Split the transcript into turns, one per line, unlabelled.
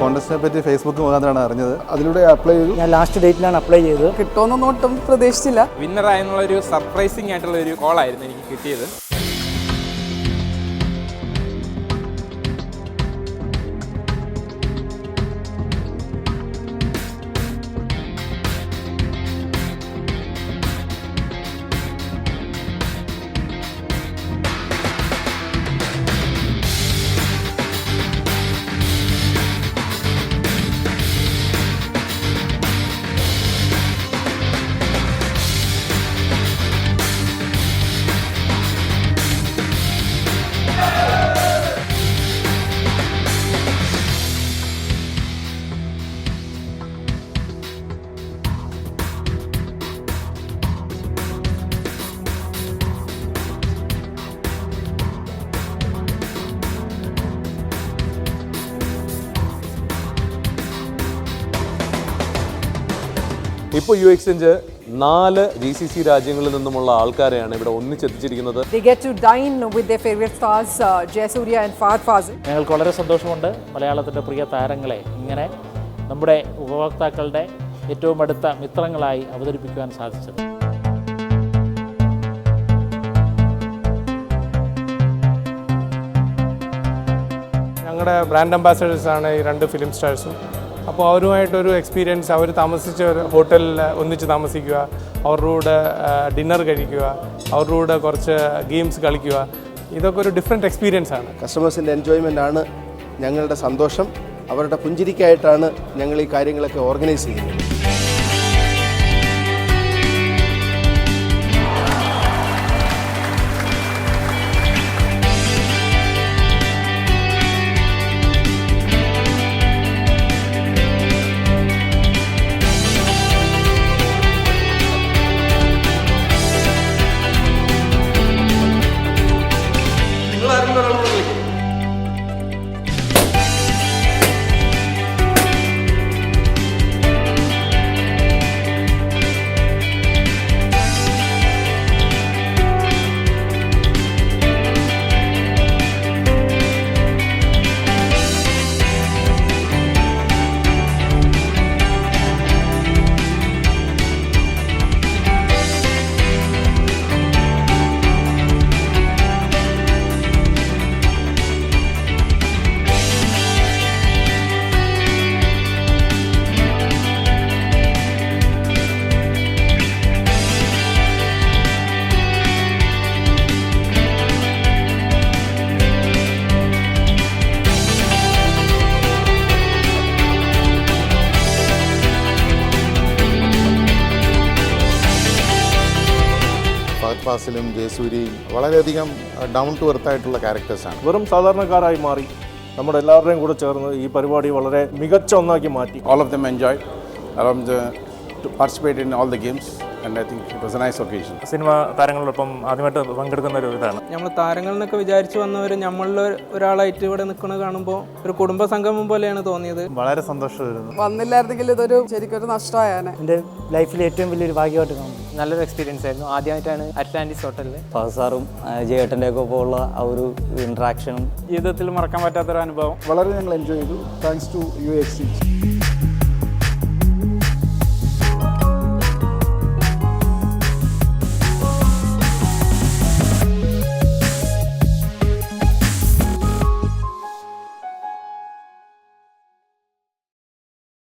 കോൺടെസ്റ്റിനെ പറ്റി ഫേസ്ബുക്ക് മുഖാന്തരമാണ് അറിഞ്ഞത്.
അതിലൂടെ അപ്ലൈ ചെയ്തു.
ഞാൻ ലാസ്റ്റ് ഡേറ്റിലാണ് അപ്ലൈ ചെയ്തത്.
കിട്ടുമെന്നൊന്നും ഒട്ടും പ്രതീക്ഷിച്ചില്ല.
വിന്നറായെന്നുള്ളൊരു സർപ്രൈസിങ് ആയിട്ടുള്ള ഒരു കോളായിരുന്നു എനിക്ക് കിട്ടിയത്.
ഇപ്പോൾ UXchange 4 GCC രാജ്യങ്ങളിൽ നിന്നുമുള്ള ആൾക്കാരെയാണ് ഇവിടെ ഒന്നിച്ചെത്തിച്ചിരിക്കുന്നത്.
They get to dine with their favorite stars, Jayasuriya and Fahad Fazil.
ഞങ്ങൾക്ക് വളരെ സന്തോഷമുണ്ട് മലയാളത്തിൻ്റെ പ്രിയ താരങ്ങളെ ഇങ്ങനെ നമ്മുടെ ഉപഭോക്താക്കളുടെ ഏറ്റവും അടുത്ത മിത്രങ്ങളായി അവതരിപ്പിക്കുവാൻ സാധിച്ചത്.
ഞങ്ങളുടെ ബ്രാൻഡ് അംബാസഡേഴ്സാണ് ഈ 2 ഫിലിം സ്റ്റാർസും. അപ്പോൾ അവരുമായിട്ടൊരു എക്സ്പീരിയൻസ്, അവർ താമസിച്ച ഒരു ഹോട്ടലിൽ ഒന്നിച്ച് താമസിക്കുക, അവരുടെ കൂടെ ഡിന്നർ കഴിക്കുക, അവരുടെ കൂടെ കുറച്ച് ഗെയിംസ് കളിക്കുക, ഇതൊക്കെ ഒരു ഡിഫറെൻറ്റ് എക്സ്പീരിയൻസ് ആണ്.
കസ്റ്റമേഴ്സിൻ്റെ എൻജോയ്മെൻ്റ് ആണ് ഞങ്ങളുടെ സന്തോഷം. അവരുടെ പുഞ്ചിരിക്കായിട്ടാണ് ഞങ്ങൾ ഈ കാര്യങ്ങളൊക്കെ ഓർഗനൈസ് ചെയ്യുന്നത്.
ഫഹദ് ഫാസിലും ജയസൂര്യയും വളരെയധികം ഡൗൺ ടു എർത്ത് ആയിട്ടുള്ള ക്യാരക്ടേഴ്സാണ്.
വെറും സാധാരണക്കാരായി മാറി നമ്മുടെ എല്ലാവരുടെയും കൂടെ ചേർന്ന് ഈ പരിപാടി വളരെ മികച്ച ഒന്നാക്കി മാറ്റി.
All of them enjoyed to participate in all the games and I think it was a nice occasion.
സിനിമ താരങ്ങളോടൊപ്പം ആദ്യമായിട്ട് പങ്കെടുക്കുന്ന ഒരു ഇതാണ്.
നമ്മൾ താരങ്ങൾ എന്നൊക്കെ വിചാരിച്ചു വന്നവർ നമ്മളിൽ ഒരാളായിട്ട് ഇവിടെ നിൽക്കുന്നത് കാണുമ്പോൾ ഒരു കുടുംബ സംഗമം പോലെയാണ് തോന്നിയത്.
വളരെ സന്തോഷമായിരുന്നു.
വന്നില്ലായിരുന്നെങ്കിൽ ഇതൊരു ശരിക്കൊരു നഷ്ടമായാണ്.
എൻ്റെ ലൈഫിൽ ഏറ്റവും വലിയൊരു ഭാഗ്യമായിട്ട് കാണുന്നു.
നല്ലൊരു എക്സ്പീരിയൻസ് ആയിരുന്നു. ആദ്യമായിട്ടാണ് അറ്റ്ലാന്റിസ് ഹോട്ടലിൽ
ഫഹദ് സാറും ജയേട്ടൻ്റെ ഒക്കെ ഒപ്പമുള്ള ആ ഒരു ഇൻട്രാക്ഷനും
ജീവിതത്തിൽ മറക്കാൻ പറ്റാത്തൊരു അനുഭവം.
വളരെ ഞങ്ങൾ എൻജോയ് ചെയ്തു. Thanks to UXchange.